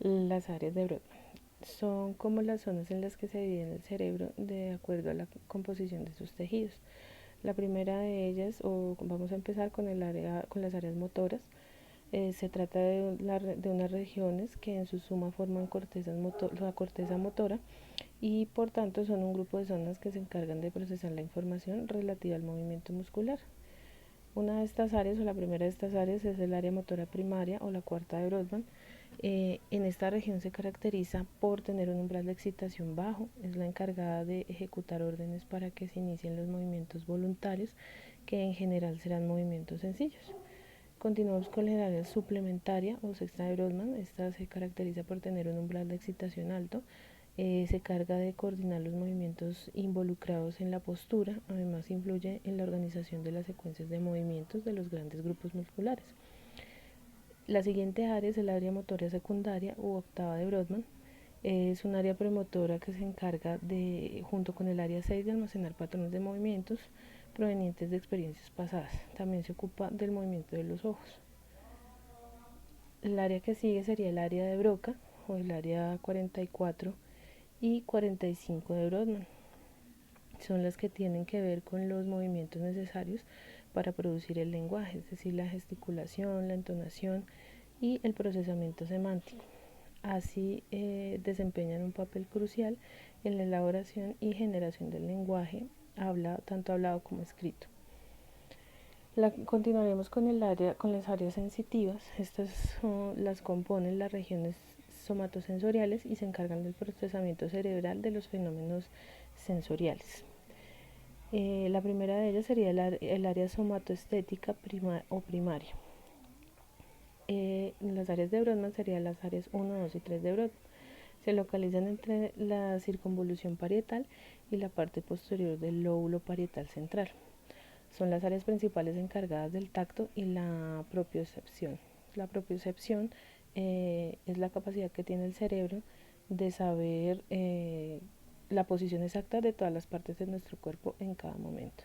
Las áreas de Brodmann son como las zonas en las que se divide el cerebro de acuerdo a la composición de sus tejidos. La primera de ellas, o vamos a empezar con las áreas motoras. Se trata de unas regiones que en su suma forman la corteza motora y por tanto son un grupo de zonas que se encargan de procesar la información relativa al movimiento muscular. Una de estas áreas, o la primera de estas áreas, es el área motora primaria o la cuarta de Brodmann. En esta región se caracteriza por tener un umbral de excitación bajo, es la encargada de ejecutar órdenes para que se inicien los movimientos voluntarios, que en general serán movimientos sencillos. Continuamos con el área suplementaria o sexta de Brodmann. Esta se caracteriza por tener un umbral de excitación alto. Se carga de coordinar los movimientos involucrados en la postura, además influye en la organización de las secuencias de movimientos de los grandes grupos musculares. La siguiente área es el área motora secundaria u octava de Brodmann. Es un área premotora que se encarga junto con el área 6, de almacenar patrones de movimientos provenientes de experiencias pasadas. También se ocupa del movimiento de los ojos. El área que sigue sería el área de Broca, o el área 44 y 45 de Brodmann. Son las que tienen que ver con los movimientos necesarios para producir el lenguaje, es decir, la gesticulación, la entonación y el procesamiento semántico. Así desempeñan un papel crucial en la elaboración y generación del lenguaje, tanto hablado como escrito. Continuaremos con las áreas sensitivas. Estas las componen las regiones somatosensoriales y se encargan del procesamiento cerebral de los fenómenos sensoriales. La primera de ellas sería el área somatoestética primaria. Las áreas de Brodmann serían las áreas 1, 2 y 3 de Brodmann. Se localizan entre la circunvolución parietal y la parte posterior del lóbulo parietal central. Son las áreas principales encargadas del tacto y la propiocepción. La propiocepción es la capacidad que tiene el cerebro de saber la posición exacta de todas las partes de nuestro cuerpo en cada momento.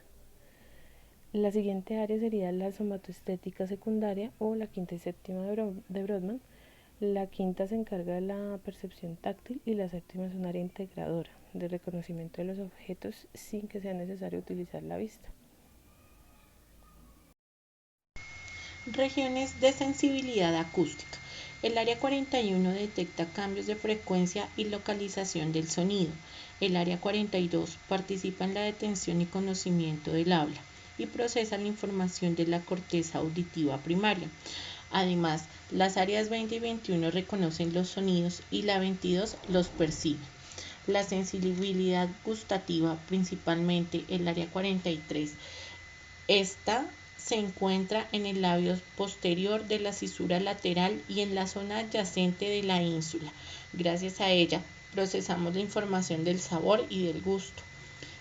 La siguiente área sería la somatoestética secundaria o la quinta y séptima de Brodmann. La quinta se encarga de la percepción táctil y la séptima es un área integradora de reconocimiento de los objetos sin que sea necesario utilizar la vista. Regiones de sensibilidad acústica. El área 41 detecta cambios de frecuencia y localización del sonido. El área 42 participa en la detención y conocimiento del habla y procesa la información de la corteza auditiva primaria. Además, las áreas 20 y 21 reconocen los sonidos y la 22 los percibe. La sensibilidad gustativa, principalmente el área 43, esta se encuentra en el labio posterior de la cisura lateral y en la zona adyacente de la ínsula. Gracias a ella, procesamos la información del sabor y del gusto.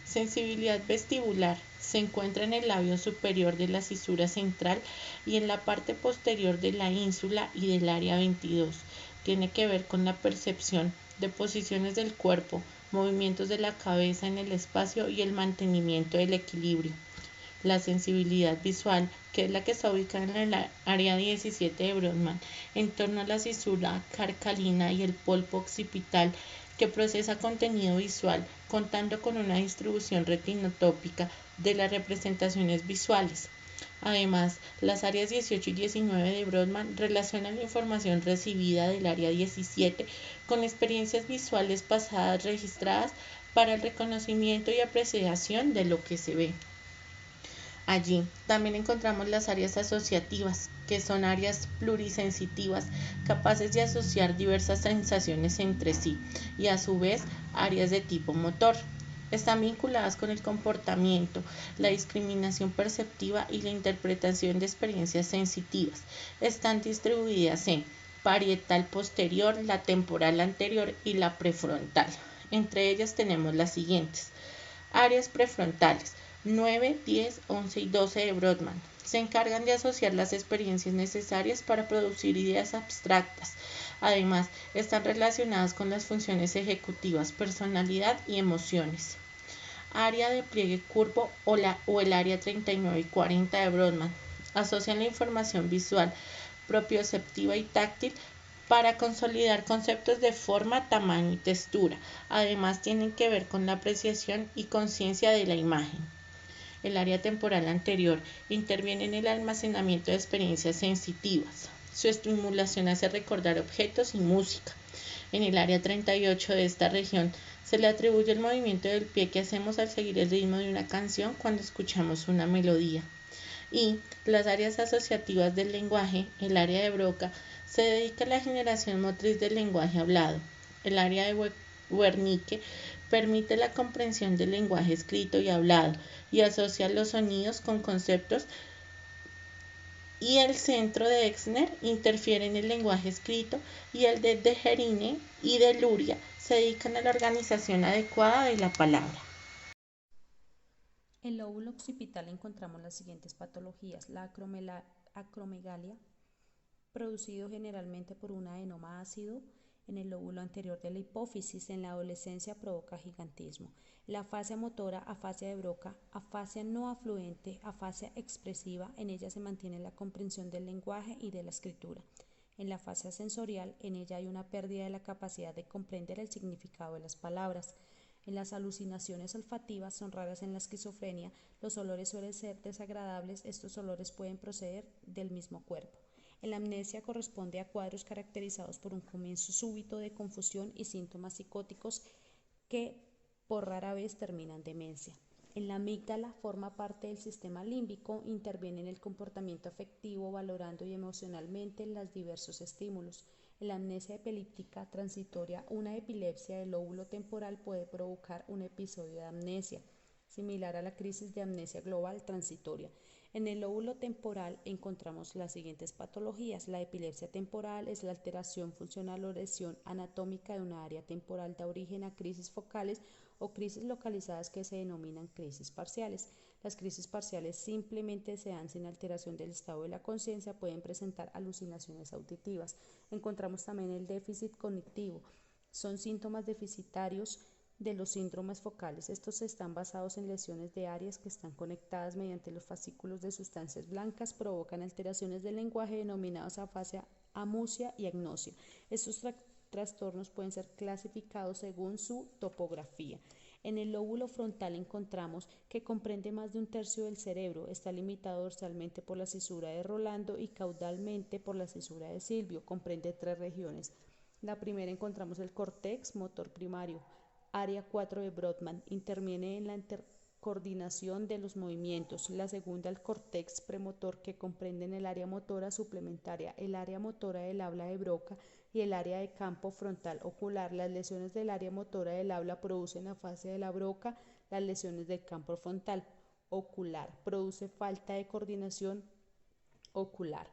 Sensibilidad vestibular se encuentra en el labio superior de la cisura central y en la parte posterior de la ínsula y del área 22. Tiene que ver con la percepción de posiciones del cuerpo, movimientos de la cabeza en el espacio y el mantenimiento del equilibrio. La sensibilidad visual, que es la que está ubicada en el área 17 de Brodmann, en torno a la cisura carcalina y el polvo occipital, que procesa contenido visual, contando con una distribución retinotópica de las representaciones visuales. Además, las áreas 18 y 19 de Brodmann relacionan la información recibida del área 17 con experiencias visuales pasadas registradas para el reconocimiento y apreciación de lo que se ve. Allí también encontramos las áreas asociativas, que son áreas plurisensitivas capaces de asociar diversas sensaciones entre sí y a su vez áreas de tipo motor. Están vinculadas con el comportamiento, la discriminación perceptiva y la interpretación de experiencias sensitivas. Están distribuidas en parietal posterior, la temporal anterior y la prefrontal. Entre ellas tenemos las siguientes: áreas prefrontales 9, 10, 11 y 12 de Brodmann. Se encargan de asociar las experiencias necesarias para producir ideas abstractas. Además, están relacionadas con las funciones ejecutivas, personalidad y emociones. Área de pliegue curvo o el área 39 y 40 de Brodmann. Asocian la información visual, propioceptiva y táctil para consolidar conceptos de forma, tamaño y textura. Además, tienen que ver con la apreciación y conciencia de la imagen. El área temporal anterior interviene en el almacenamiento de experiencias sensitivas. Su estimulación hace recordar objetos y música. En el área 38 de esta región se le atribuye el movimiento del pie que hacemos al seguir el ritmo de una canción cuando escuchamos una melodía. Y las áreas asociativas del lenguaje, el área de Broca, se dedica a la generación motriz del lenguaje hablado. El área de Wernicke permite la comprensión del lenguaje escrito y hablado y asocia los sonidos con conceptos, y el centro de Exner interfiere en el lenguaje escrito, y el de Dejerine y de Luria se dedican a la organización adecuada de la palabra. En el lóbulo occipital encontramos las siguientes patologías: la acromegalia, producido generalmente por un adenoma ácido en el lóbulo anterior de la hipófisis. En la adolescencia provoca gigantismo. La afasia motora, afasia de Broca, afasia no afluente, afasia expresiva, en ella se mantiene la comprensión del lenguaje y de la escritura. En la afasia sensorial, en ella hay una pérdida de la capacidad de comprender el significado de las palabras. En las alucinaciones olfativas, son raras en la esquizofrenia, los olores suelen ser desagradables, estos olores pueden proceder del mismo cuerpo. En la amnesia corresponde a cuadros caracterizados por un comienzo súbito de confusión y síntomas psicóticos que por rara vez terminan demencia. En la amígdala forma parte del sistema límbico, interviene en el comportamiento afectivo, valorando y emocionalmente los diversos estímulos. En la amnesia epiléptica transitoria, una epilepsia del lóbulo temporal puede provocar un episodio de amnesia, similar a la crisis de amnesia global transitoria. En el lóbulo temporal encontramos las siguientes patologías. La epilepsia temporal es la alteración funcional o lesión anatómica de una área temporal, da origen a crisis focales o crisis localizadas que se denominan crisis parciales. Las crisis parciales simplemente se dan sin alteración del estado de la conciencia, pueden presentar alucinaciones auditivas. Encontramos también el déficit cognitivo. Son síntomas deficitarios de los síndromes focales. Estos están basados en lesiones de áreas que están conectadas mediante los fascículos de sustancias blancas, provocan alteraciones del lenguaje denominadas afasia, amusia y agnosia. Estos trastornos pueden ser clasificados según su topografía. En el lóbulo frontal encontramos que comprende más de un tercio del cerebro, está limitado dorsalmente por la cisura de Rolando y caudalmente por la cisura de Silvio, comprende 3 regiones. La primera encontramos el córtex motor primario, área 4 de Brodmann, interviene en la coordinación de los movimientos. La segunda, el córtex premotor, que comprende en el área motora suplementaria, el área motora del habla de Broca y el área de campo frontal ocular. Las lesiones del área motora del habla producen afasia de la Broca, las lesiones del campo frontal ocular produce falta de coordinación ocular.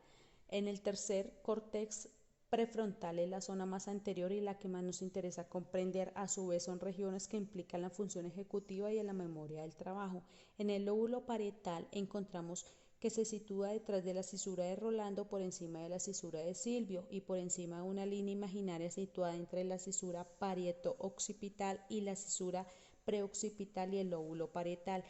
En el tercer córtex prefrontal es la zona más anterior y la que más nos interesa comprender. A su vez son regiones que implican la función ejecutiva y en la memoria del trabajo. En el lóbulo parietal encontramos que se sitúa detrás de la cisura de Rolando, por encima de la cisura de Silvio y por encima de una línea imaginaria situada entre la cisura parieto-occipital y la cisura preoccipital y el lóbulo parietal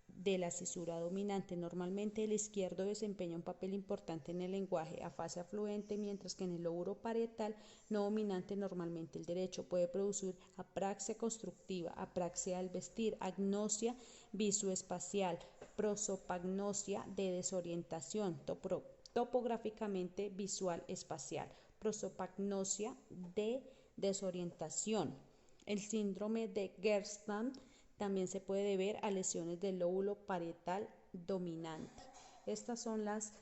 de la cisura dominante. Normalmente el izquierdo desempeña un papel importante en el lenguaje, afasia fluente, mientras que en el lóbulo parietal no dominante normalmente el derecho. Puede producir apraxia constructiva, apraxia al vestir, agnosia visoespacial, prosopagnosia de desorientación, topográficamente visual espacial, prosopagnosia de desorientación. El síndrome de Gerstand también se puede deber a lesiones del lóbulo parietal dominante. Estas son las